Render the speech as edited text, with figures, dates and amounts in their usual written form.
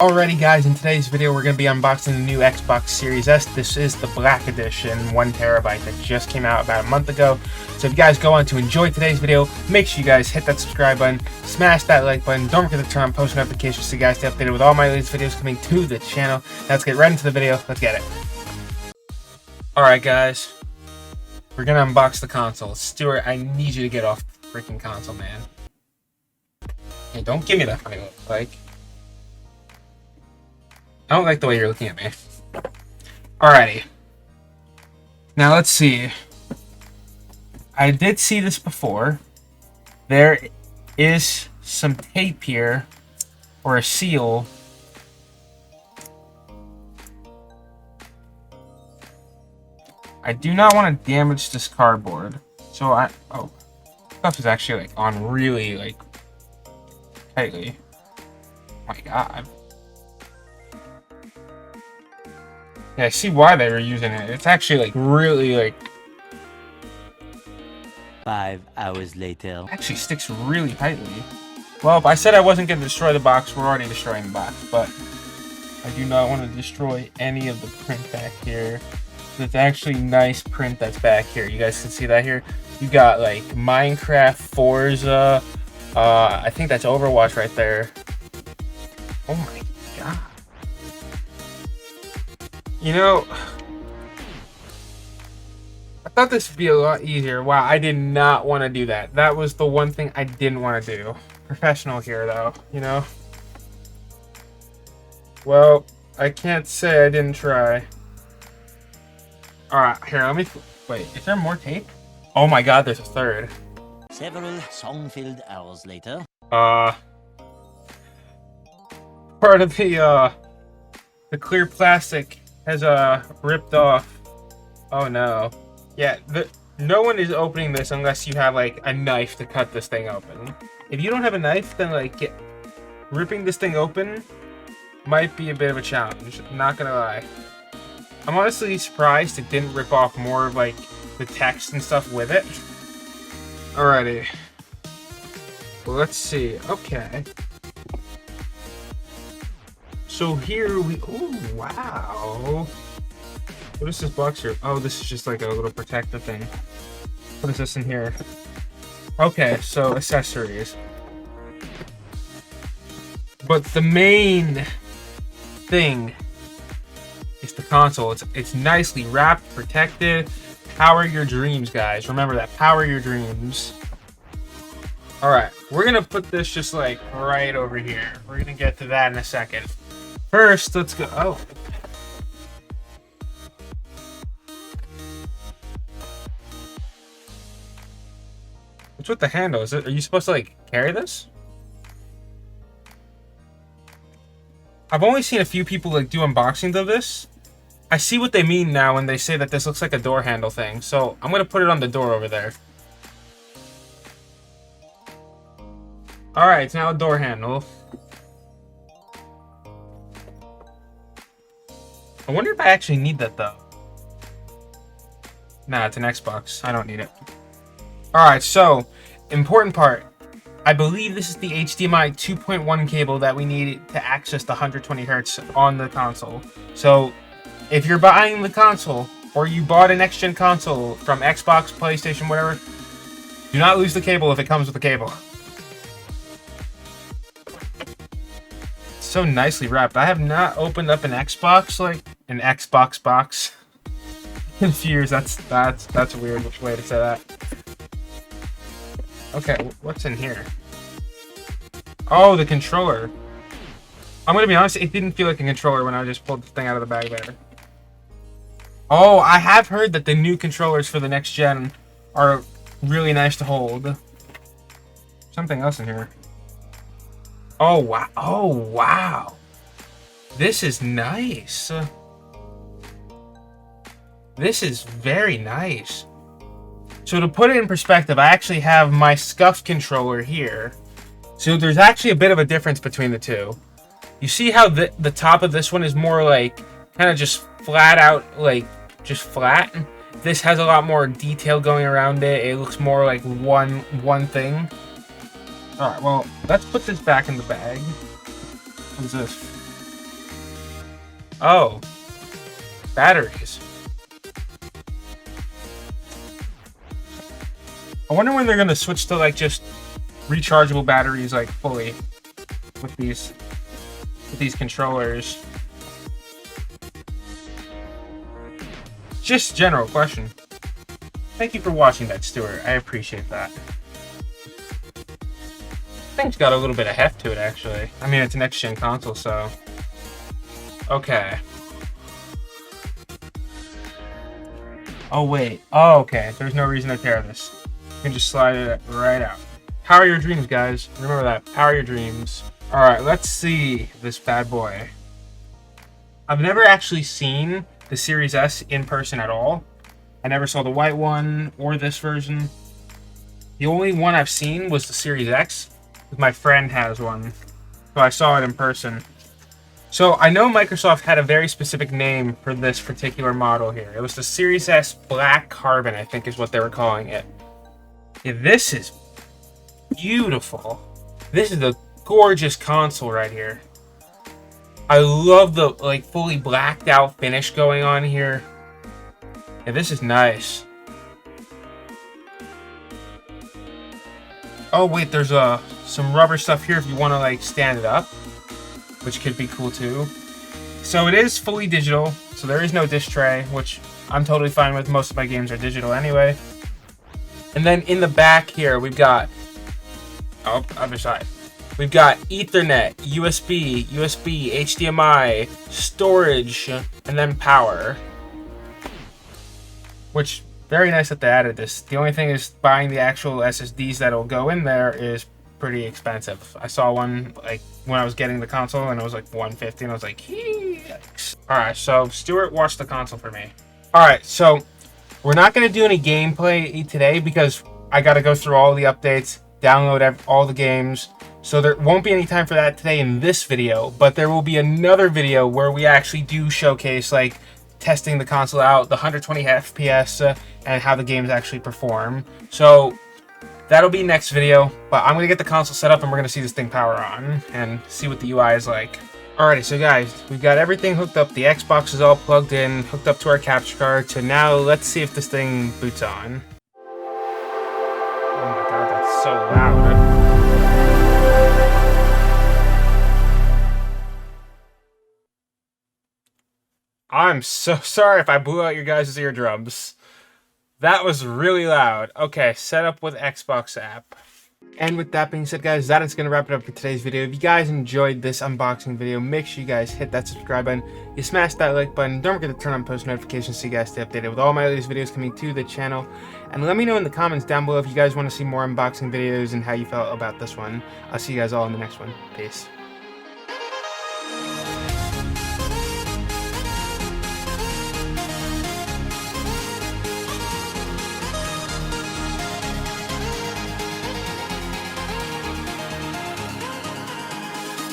Alrighty guys, in today's video we're going to be unboxing the new Xbox Series S. This is the Black Edition, 1TB that just came out about a month ago. So if you guys go on to enjoy today's video, make sure you guys hit that subscribe button, smash that like button, don't forget to turn on post notifications so you guys stay updated with all my latest videos coming to the channel. Now let's get right into the video, let's get it. Alright guys, we're going to unbox the console. Stuart, I need you to get off the freaking console, man. Hey, don't give me that funny look, like... I don't like the way you're looking at me. Alrighty. Now let's see. I did see this before. There is some tape here, or a seal. I do not want to damage this cardboard. So stuff is actually like on really like tightly. Oh my god. Yeah, I see why they were using it. It's actually like really like 5 hours later. Actually sticks really tightly. Well, if I said I wasn't going to destroy the box, we're already destroying the box, but I do not want to destroy any of the print back here. It's actually nice print that's back here. You guys can see that here. You got like Minecraft, Forza, I think that's Overwatch right there. Oh my god. You know, I thought this would be a lot easier. Wow, I did not want to do that. That was the one thing I didn't want to do. Professional here, though, you know? Well, I can't say I didn't try. Alright, here, let me... Wait, is there more tape? Oh my god, there's a third. Several song-filled hours later. Part of the clear plastic has ripped off. Oh no. Yeah, no one is opening this unless you have like a knife to cut this thing open. If you don't have a knife, then like ripping this thing open might be a bit of a challenge. I'm not gonna lie. I'm honestly surprised it didn't rip off more of like the text and stuff with it. Alrighty. Well, let's see. Okay. So here we... Oh, wow. What is this box here? Oh, this is just like a little protective thing. What is this in here? Okay, so accessories. But the main thing is the console. It's nicely wrapped, protected. Power your dreams, guys. Remember that. Power your dreams. Alright, we're gonna put this just like right over here. We're gonna get to that in a second. First, let's go. Oh. What's with the handle? Are you supposed to like carry this? I've only seen a few people like do unboxings of this. I see what they mean now when they say that this looks like a door handle thing. So I'm gonna put it on the door over there. Alright, it's now a door handle. I wonder if I actually need that, though. Nah, it's an Xbox. I don't need it. Alright, so, important part. I believe this is the HDMI 2.1 cable that we need to access the 120 Hz on the console. So, if you're buying the console, or you bought a next-gen console from Xbox, PlayStation, whatever, do not lose the cable if it comes with the cable. So nicely wrapped. I have not opened up an Xbox, like an Xbox box in a few years. That's a weird way to say that. Okay, what's in here? Oh, the controller. I'm gonna be honest, it didn't feel like a controller when I just pulled the thing out of the bag there. Oh, I have heard that the new controllers for the next gen are really nice to hold. Something else in here. Oh, wow. Oh, wow. This is nice. This is very nice. So to put it in perspective, I actually have my SCUF controller here. So there's actually a bit of a difference between the two. You see how the top of this one is more like kind of just flat out, like just flat? This has a lot more detail going around it. It looks more like one thing. Alright, well, let's put this back in the bag. What is this? Oh, batteries. I wonder when they're gonna switch to like just rechargeable batteries, like fully, with these controllers. Just general question. Thank you for watching that, Stuart. I appreciate that. Thing's got a little bit of heft to it, actually. I mean, it's an next-gen console, so... Okay. Oh, wait. Oh, okay. There's no reason to tear this. You can just slide it right out. Power your dreams, guys. Remember that. Power your dreams. Alright, let's see this bad boy. I've never actually seen the Series S in person at all. I never saw the white one or this version. The only one I've seen was the Series X. My friend has one, so I saw it in person. So I know Microsoft had a very specific name for this particular model here. It was the Series S Black Carbon, I think is what they were calling it. Yeah, this is beautiful. This is a gorgeous console right here. I love the like fully blacked out finish going on here. Yeah, this is nice. Oh wait, there's some rubber stuff here if you want to like stand it up, which could be cool too. So it is fully digital, so there is no disc tray, which I'm totally fine with. Most of my games are digital anyway. And then in the back here, we've got, oh, other side. We've got Ethernet, USB, HDMI, storage, and then power. Which, very nice that they added this. The only thing is buying the actual SSDs that'll go in there is pretty expensive. I saw one like when I was getting the console and it was like $150 and I was like, yikes. Alright, so Stuart watched the console for me. Alright, so we're not going to do any gameplay today because I got to go through all the updates, download all the games. So there won't be any time for that today in this video, but there will be another video where we actually do showcase like testing the console out, the 120 FPS, and how the games actually perform. So that'll be next video, but I'm going to get the console set up and we're going to see this thing power on and see what the UI is like. Alrighty, so guys, we've got everything hooked up. The Xbox is all plugged in, hooked up to our capture card. So now let's see if this thing boots on. Oh my god, that's so loud. I'm so sorry if I blew out your guys' eardrums. That was really loud. Okay, set up with Xbox app. And with that being said, guys, that is going to wrap it up for today's video. If you guys enjoyed this unboxing video, make sure you guys hit that subscribe button. You smash that like button. Don't forget to turn on post notifications so you guys stay updated with all my latest videos coming to the channel. And let me know in the comments down below if you guys want to see more unboxing videos and how you felt about this one. I'll see you guys all in the next one. Peace.